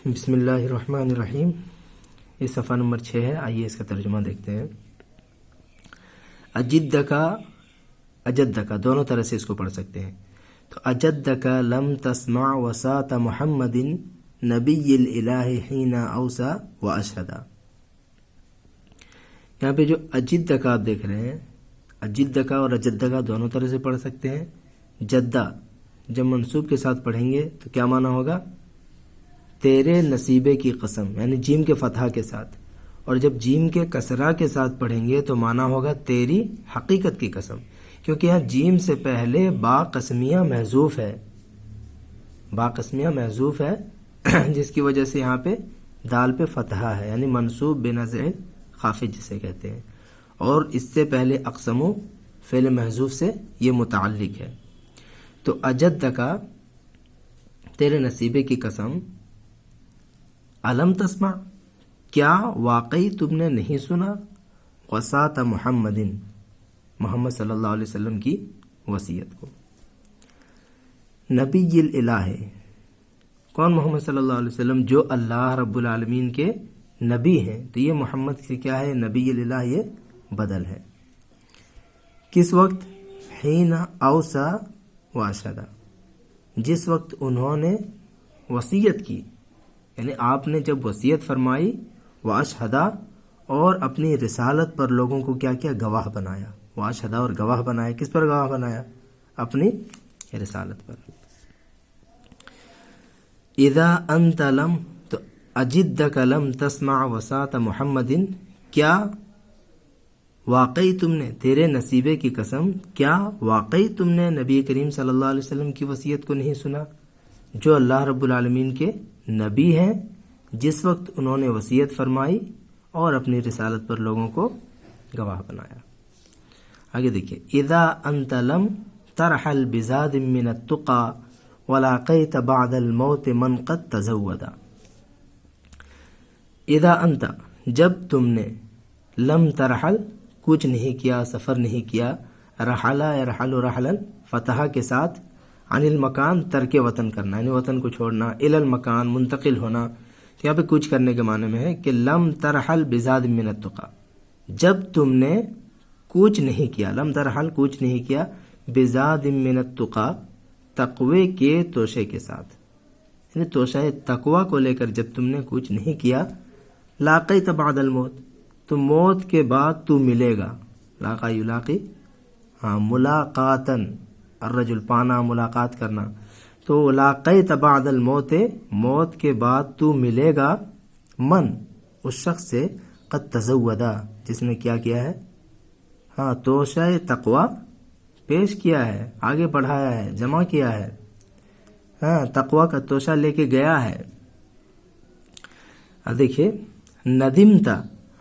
بسم اللہ الرحمن الرحیم. یہ صفحہ نمبر 6 ہے. آئیے اس کا ترجمہ دیکھتے ہیں. اجدکا اجدکا دونوں طرح سے اس کو پڑھ سکتے ہیں. تو اجدکا لم تسمع وساط محمد نبی الالہ حین اوسا و اشہدا. یہاں پہ جو اجدکا آپ دیکھ رہے ہیں، اجدکا اور اجدکا دونوں طرح سے پڑھ سکتے ہیں. جدہ جب منصوب کے ساتھ پڑھیں گے تو کیا معنی ہوگا؟ تیرے نصیبے کی قسم، یعنی جیم کے فتحہ کے ساتھ. اور جب جیم کے کسرہ کے ساتھ پڑھیں گے تو معنی ہوگا تیری حقیقت کی قسم، کیونکہ یہاں جیم سے پہلے با قسمیہ محذوف ہے. با قسمیہ محذوف ہے جس کی وجہ سے یہاں پہ دال پہ فتحہ ہے، یعنی منصوب بنزع خافض جسے کہتے ہیں. اور اس سے پہلے اقسمو فعل محذوف سے یہ متعلق ہے. تو اجدکا تیرے نصیبے کی قسم، علم تسمع کیا واقعی تم نے نہیں سنا، وساط محمد محمد صلی اللہ علیہ وسلم کی وصیت کو. نبی الالہ کون؟ محمد صلی اللہ علیہ وسلم جو اللہ رب العالمین کے نبی ہیں. تو یہ محمد سے کیا ہے؟ نبی الالہ یہ بدل ہے. کس وقت؟ حین اوسا و اشہدا، جس وقت انہوں نے وصیت کی، یعنی آپ نے جب وصیت فرمائی، واشہدا اور اپنی رسالت پر لوگوں کو کیا کیا؟ گواہ بنایا. واشہدا اور گواہ بنایا. کس پر گواہ بنایا؟ اپنی رسالت پر. اذا انت لم، تو اجدک لم تسمع وساط محمد، کیا واقعی تم نے، تیرے نصیبے کی قسم، کیا واقعی تم نے نبی کریم صلی اللہ علیہ وسلم کی وصیت کو نہیں سنا، جو اللہ رب العالمین کے نبی ہیں، جس وقت انہوں نے وصیت فرمائی اور اپنی رسالت پر لوگوں کو گواہ بنایا. آگے دیکھیے. اذا انت لم ترحل بزاد من التقى ولاقيت بعد الموت من قد تزودا. اذا انت جب تم نے، لم ترحل کچھ نہیں کیا، سفر نہیں کیا، رحلا يرحل رحلا فتحہ کے ساتھ، عن المکان ترک وطن کرنا، یعنی وطن کو چھوڑنا، الی المکان منتقل ہونا. یہاں پہ کچھ کرنے کے معنی میں ہے کہ لم ترحل بزاد من التقى، جب تم نے کوچ نہیں کیا، لم ترحل کوچ نہیں کیا، بزاد من التقى تقوی کے توشے کے ساتھ، یعنی توشہ تقوی کو لے کر جب تم نے کوچ نہیں کیا، لاقیت بعد الموت، تو موت کے بعد تو ملے گا. لاقا یلاقی، ہاں، ملاقاتن الرجل پانا، ملاقات کرنا. تو لاقیت بعد الموت، موت کے بعد تو ملے گا، من اس شخص سے، قد تزودا جس نے کیا کیا ہے، ہاں، توشہ تقوی پیش کیا ہے، آگے بڑھایا ہے، جمع کیا ہے، ہاں، تقوی کا توشہ لے کے گیا ہے. دیکھیے. ندمت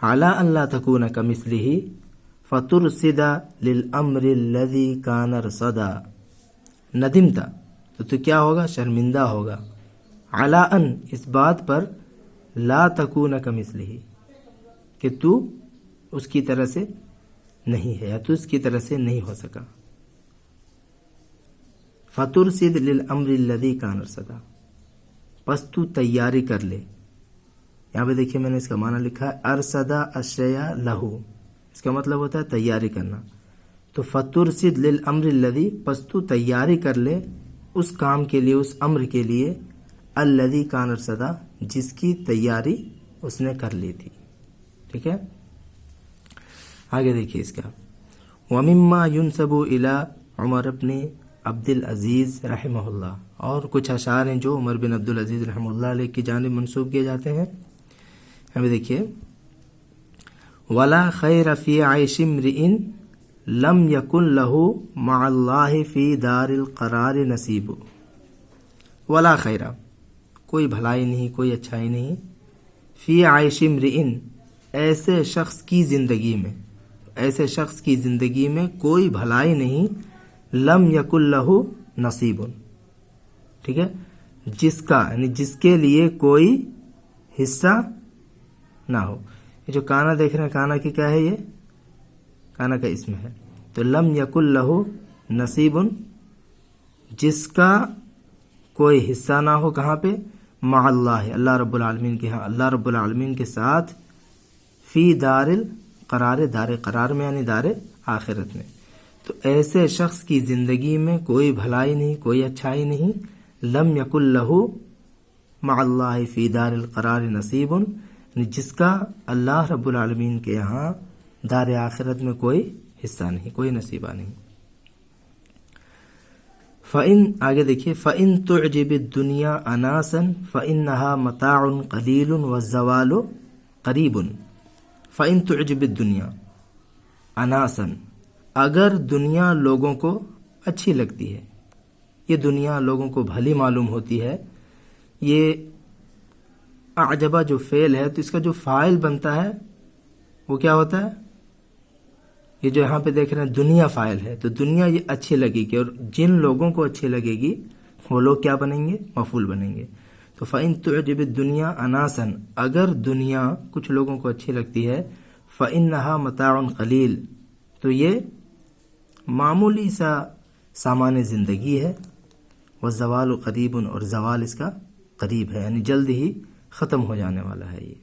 علی ان لا تکون کمثلہ فترصد للامر الذی کان رصدا. ندمت تو کیا ہوگا؟ شرمندہ ہوگا. علی ان اس بات پر، لا تکون کمثلہ کہ تو اس کی طرح سے نہیں ہے، یا تو اس کی طرح سے نہیں ہو سکا. فترصد للامر الذی کان رصدا، پس تو تیاری کر لے. یہاں پہ دیکھیے میں نے اس کا معنی لکھا ہے ارصدا اشیاء لہو، اس کا مطلب ہوتا ہے تیاری کرنا. تو فترصد للامر الذی، پس تو تیاری کر لے اس کام کے لیے، اس امر کے لیے، الذی کان ارصدا جس کی تیاری اس نے کر لی تھی. ٹھیک ہے. آگے دیکھیے اس کا. ومما ينسب الى عمر بن عبد العزیز رحمہ اللہ، اور کچھ اشعار ہیں جو عمر بن عبد العزیز رحمہ اللہ علیہ کی جانب منسوب کیے جاتے ہیں. ہمیں دیکھیے. ولا خیر فی عیش امرئ لم یکن لہ مع اللہ فی دار القرار نصیب. ولا خیر کوئی بھلائی نہیں، کوئی اچھائی نہیں، فی عیش امرئ ایسے شخص کی زندگی میں، ایسے شخص کی زندگی میں کوئی بھلائی نہیں، لم یکن لہ نصیب، ٹھیک ہے، جس کا، یعنی جس کے لیے کوئی حصہ نہ ہو. یہ جو کانا دیکھ رہے ہیں، کانا کی کیا ہے؟ یہ کانا کا اسم ہے. تو لم یکن لہ نصیب، جس کا کوئی حصہ نہ ہو، کہاں پہ؟ مع اللہ، اللہ رب العالمین کے ہاں، اللہ رب العالمین کے ساتھ، فی دار القرار، دار قرار میں یعنی دار آخرت میں. تو ایسے شخص کی زندگی میں کوئی بھلائی نہیں، کوئی اچھائی نہیں. لم یکن لہ مع اللہ فی دار القرار نصیب، جس کا اللہ رب العالمین کے یہاں دار آخرت میں کوئی حصہ نہیں، کوئی نصیبہ نہیں. فَإِن، آگے دیکھیے، فَإِن تُعْجِبِ الدُّنْيَا أَنَاسًا فَإِنَّهَا مَتَاعٌ قَلِيلٌ وَالزَّوَالُ قَرِيبٌ. فَإِن تُعْجِبِ الدُّنْيَا أَنَاسًا، اگر دنیا لوگوں کو اچھی لگتی ہے، یہ دنیا لوگوں کو بھلی معلوم ہوتی ہے. یہ اعجبہ جو فعل ہے تو اس کا جو فاعل بنتا ہے وہ کیا ہوتا ہے؟ یہ جو یہاں پہ دیکھ رہے ہیں دنیا فاعل ہے، تو دنیا یہ اچھی لگے گی، اور جن لوگوں کو اچھی لگے گی وہ لوگ کیا بنیں گے؟ مفعول بنیں گے. تو فَإِن تُعْجِبِ الدُّنْيَا أَنَاسًا، اگر دنیا کچھ لوگوں کو اچھی لگتی ہے، فَإِنَّهَا مَتَاعٌ قَلِيلٌ، تو یہ معمولی سا سامان زندگی ہے. وَالزَّوَالُ قَرِيبٌ، اور زوال اس کا قریب ہے، یعنی جلد ہی ختم ہو جانے والا ہے یہ.